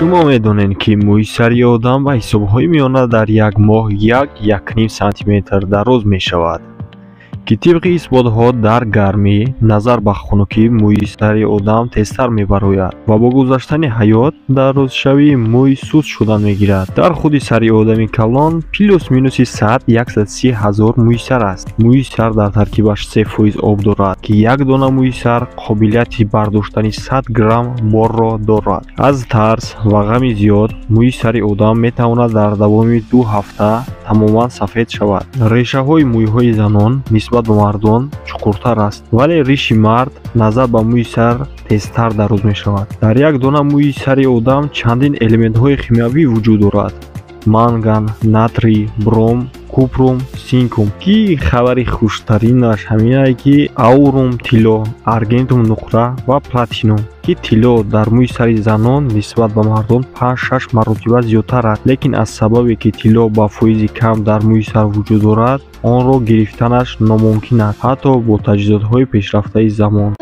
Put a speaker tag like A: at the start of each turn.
A: шумо медонед ки мӯи сари одам ба ҳисобҳои миёна дар як моҳ 1-1.5 сантиметр дароз мешавад, ки тибқи исботҳо дар гармӣ назар ба хунукӣ мӯи сари одам тезтар мебарояд ва бо гузаштани ҳаёт дарозшавии мӯй суст шудан мегирад. дар худи сари одами калон плюс минуси 100-130 ҳазор мӯи сар аст. мӯи сар дар таркибаш 3% об дорад, ки як дона мӯи сар қобилияти бардоштани 100 грамм борро дорад. аз тарс ва ғами зиёд мӯи сари одам метавонад дар давоми 2 ҳафта тамоман сафед шавад. решаҳои мӯйҳои занон нисбат ба мардон чуқуртар аст, вале риши мард назар ба мӯи сар тезтар дароз мешавад. дар як дона мӯи сари одам чандин элементҳои химиявӣ вуҷуд дорад: манган, натрий, бром, купрум, синкум, ки хабари хуштаринаш ҳаминае ки аурум тилло, аргентум нуқра ва платинум, ки тилло дар мӯи сари занон нисбат ба мардон 5-6 маротиба зиёдтар аст, лекин аз сабабе ки тилло ба фоизи кам дар мӯи сар вуҷуд дорад, онро гирифтанаш номумкин аст, ҳатто бо таҷҳизотҳои пешрафтаи замон.